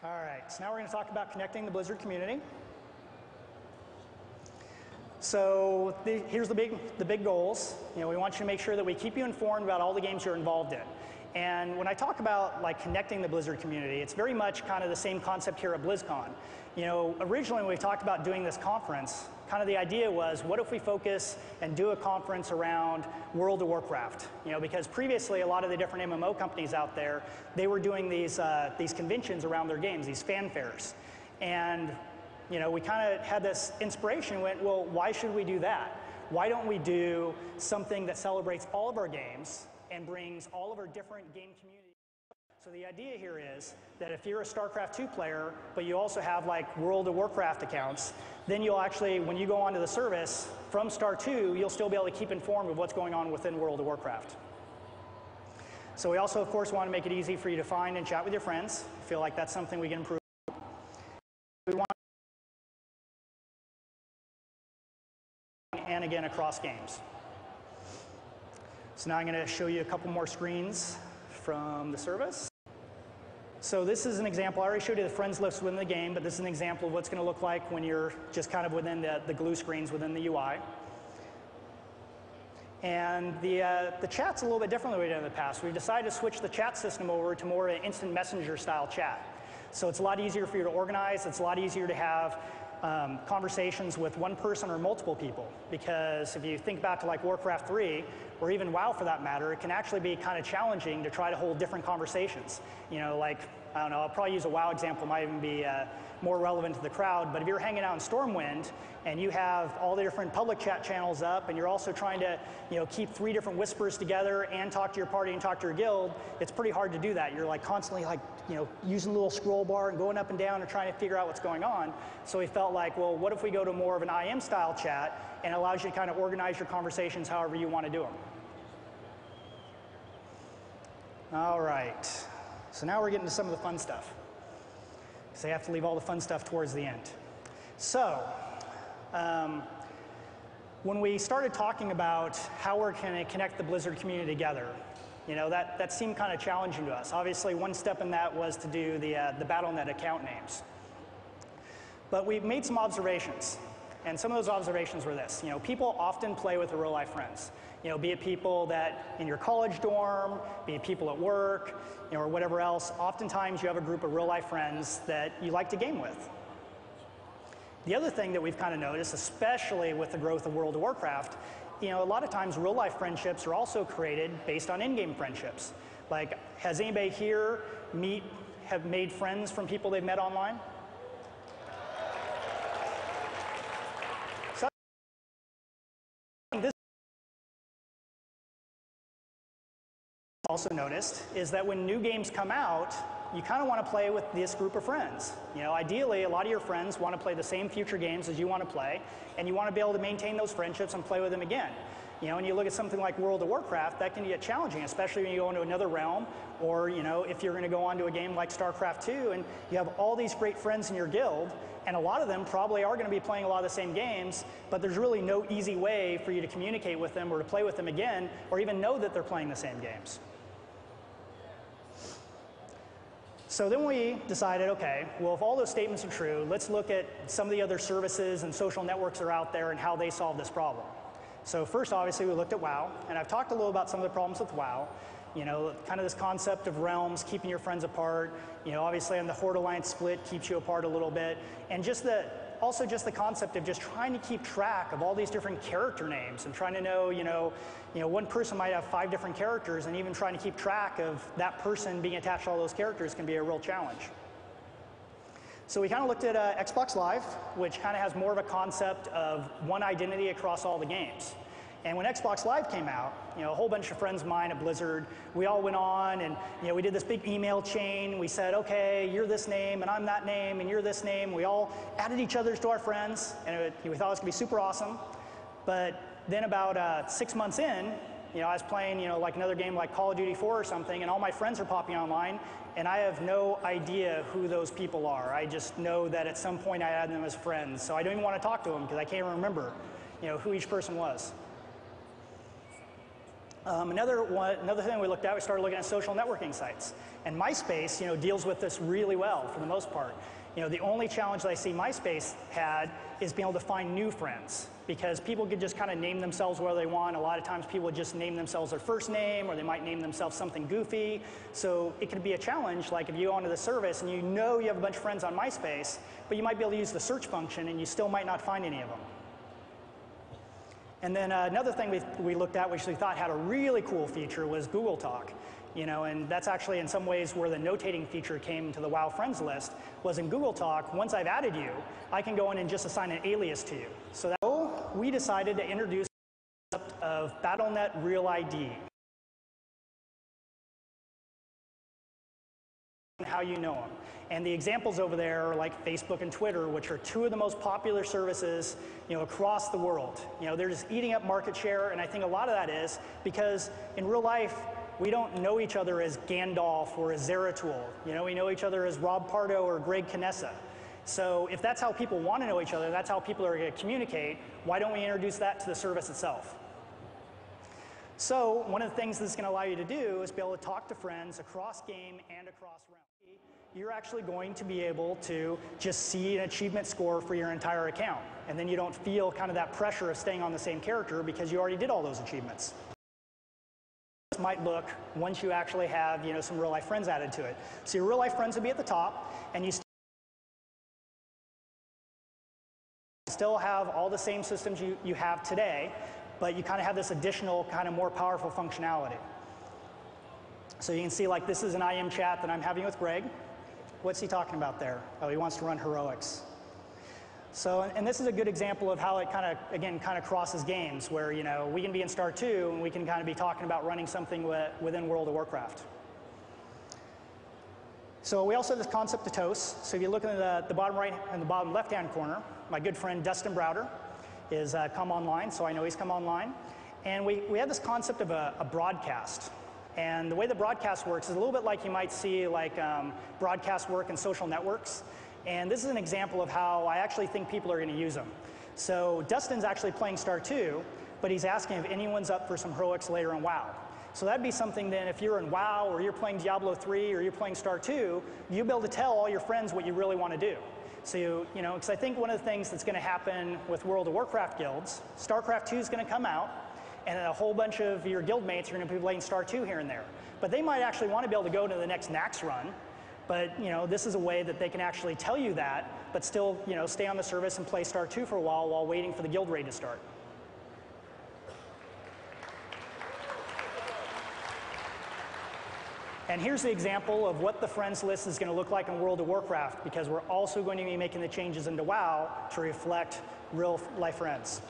All right, so now we're going to talk about connecting the Blizzard community. So here's the big goals. We want you to make sure that we keep you informed about all the games you're involved in. And when I talk about connecting the Blizzard community, it's very much kind of the same concept here at BlizzCon. Originally when we talked about doing this conference, kind of the idea was, what if we focus and do a conference around World of Warcraft? Because previously a lot of the different MMO companies out there, they were doing these conventions around their games, these fanfares. And we kind of had this inspiration, went, well, why should we do that? Why don't we do something that celebrates all of our games and brings all of our different game communities? So the idea here is that if you're a Starcraft 2 player, but you also have World of Warcraft accounts, then you'll actually, when you go onto the service from Star 2, you'll still be able to keep informed of what's going on within World of Warcraft. So we also, of course, want to make it easy for you to find and chat with your friends. I feel like that's something we can improve. We want and again across games. So now I'm going to show you a couple more screens from the service. So this is an example. I already showed you the friends list within the game, but this is an example of what's going to look like when you're just kind of within the glue screens within the UI. And the chat's a little bit different than we did in the past. We've decided to switch the chat system over to more of an instant messenger style chat. So it's a lot easier for you to organize. It's a lot easier to have conversations with one person or multiple people, because if you think back to Warcraft 3, or even WoW for that matter, it can actually be kind of challenging to try to hold different conversations. I don't know, I'll probably use a WoW example, might even be more relevant to the crowd, but if you're hanging out in Stormwind and you have all the different public chat channels up and you're also trying to keep 3 different whispers together and talk to your party and talk to your guild, it's pretty hard to do that. You're constantly using a little scroll bar and going up and down and trying to figure out what's going on. So we felt well, what if we go to more of an IM style chat, and it allows you to kind of organize your conversations however you want to do them. All right, so now we're getting to some of the fun stuff. So you have to leave all the fun stuff towards the end. So when we started talking about how we're going to connect the Blizzard community together, that seemed kind of challenging to us. Obviously, one step in that was to do the BattleNet account names. But we've made some observations, and some of those observations were this. People often play with their real-life friends. Be it people that in your college dorm, be it people at work, or whatever else. Oftentimes, you have a group of real-life friends that you like to game with. The other thing that we've kind of noticed, especially with the growth of World of Warcraft, a lot of times real-life friendships are also created based on in-game friendships. Has anybody here have made friends from people they've met online? Also noticed is that when new games come out, you kind of want to play with this group of friends. Ideally, a lot of your friends want to play the same future games as you want to play, and you want to be able to maintain those friendships and play with them again. And you look at something like World of Warcraft, that can get challenging, especially when you go into another realm, or if you're going to go onto a game like Starcraft 2, and you have all these great friends in your guild, and a lot of them probably are going to be playing a lot of the same games, but there's really no easy way for you to communicate with them or to play with them again, or even know that they're playing the same games. So then we decided, okay, well, if all those statements are true, let's look at some of the other services and social networks that are out there and how they solve this problem. So first, obviously, we looked at WoW, and I've talked a little about some of the problems with WoW. Kind of this concept of realms, keeping your friends apart. Obviously, on the Horde Alliance split keeps you apart a little bit. And also just the concept of just trying to keep track of all these different character names and trying to know, one person might have 5 different characters, and even trying to keep track of that person being attached to all those characters can be a real challenge. So we kind of looked at Xbox Live, which kind of has more of a concept of one identity across all the games. And when Xbox Live came out, a whole bunch of friends of mine at Blizzard, we all went on and we did this big email chain. We said, okay, you're this name and I'm that name and you're this name. We all added each other to our friends, and we thought it was going to be super awesome. But then about 6 months in, I was playing, another game like Call of Duty 4 or something, and all my friends are popping online, and I have no idea who those people are. I just know that at some point I added them as friends, so I don't even want to talk to them because I can't remember, who each person was. Another thing we looked at, we started looking at social networking sites. And MySpace, deals with this really well for the most part. The only challenge that I see MySpace had is being able to find new friends, because people could just kind of name themselves whatever they want. A lot of times people would just name themselves their first name, or they might name themselves something goofy. So it could be a challenge, like if you go onto the service and you have a bunch of friends on MySpace, but you might be able to use the search function and you still might not find any of them. And then another thing we looked at, which we thought had a really cool feature, was Google Talk. And that's actually in some ways where the notating feature came to the WoW friends list, was in Google Talk. Once I've added you, I can go in and just assign an alias to you. So we decided to introduce the concept of BattleNet Real ID. How you know them. And the examples over there are like Facebook and Twitter, which are two of the most popular services, across the world. They're just eating up market share, and I think a lot of that is because in real life, we don't know each other as Gandalf or as Zeratul. We know each other as Rob Pardo or Greg Canessa. So if that's how people want to know each other, that's how people are going to communicate, why don't we introduce that to the service itself? So one of the things this is going to allow you to do is be able to talk to friends across game and across realm. You're actually going to be able to just see an achievement score for your entire account. And then you don't feel kind of that pressure of staying on the same character because you already did all those achievements. This might look once you actually have some real life friends added to it. So your real life friends would be at the top, and you still have all the same systems you have today, but you kind of have this additional kind of more powerful functionality. So you can see, like, this is an IM chat that I'm having with Greg. What's he talking about there? Oh, he wants to run heroics. So, and this is a good example of how it kind of crosses games, where we can be in Star 2 and we can kind of be talking about running something within World of Warcraft. So we also have this concept of toast. So if you look in the bottom right and the bottom left-hand corner, my good friend Dustin Browder is come online, so I know he's come online. And we have this concept of a broadcast. And the way the broadcast works is a little bit like you might see broadcast work in social networks. And this is an example of how I actually think people are going to use them. So Dustin's actually playing Star 2, but he's asking if anyone's up for some heroics later in WoW. So that'd be something then, if you're in WoW or you're playing Diablo 3 or you're playing Star 2, you'll be able to tell all your friends what you really want to do. So because I think one of the things that's going to happen with World of Warcraft guilds, Starcraft 2 is going to come out, and then a whole bunch of your guild mates are going to be playing Star 2 here and there. But they might actually want to be able to go to the next Nax run, but this is a way that they can actually tell you that, but still stay on the service and play Star 2 for a while waiting for the guild raid to start. And here's the example of what the friends list is going to look like in World of Warcraft, because we're also going to be making the changes into WoW to reflect real life friends.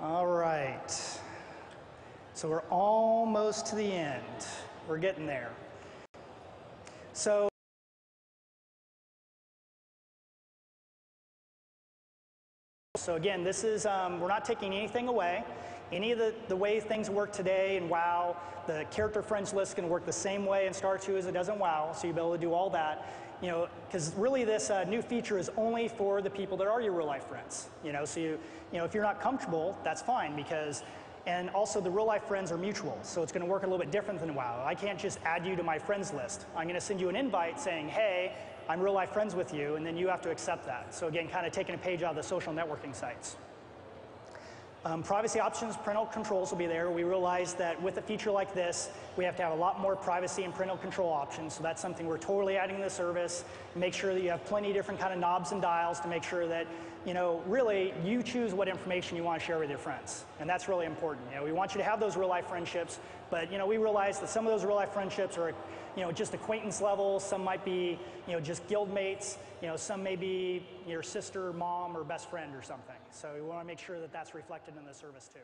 All right, so we're almost to the end. We're getting there. So again, this is, we're not taking anything away. Any of the way things work today in WoW, the character friends list can work the same way in Star 2 as it does in WoW, so you'll be able to do all that. Because really this new feature is only for the people that are your real life friends. So if you're not comfortable, that's fine, and also the real life friends are mutual, so it's going to work a little bit different than WoW. I can't just add you to my friends list. I'm going to send you an invite saying, hey, I'm real life friends with you, and then you have to accept that. So again, kind of taking a page out of the social networking sites. Privacy options, parental controls will be there. We realized that with a feature like this, we have to have a lot more privacy and parental control options. So that's something we're totally adding to the service. Make sure that you have plenty of different kind of knobs and dials to make sure that, really you choose what information you want to share with your friends. And that's really important. We want you to have those real life friendships, but we realize that some of those real life friendships are just acquaintance level. Some might be just guild mates. Some may be your sister, mom, or best friend or something. So we want to make sure that that's reflected in the service too.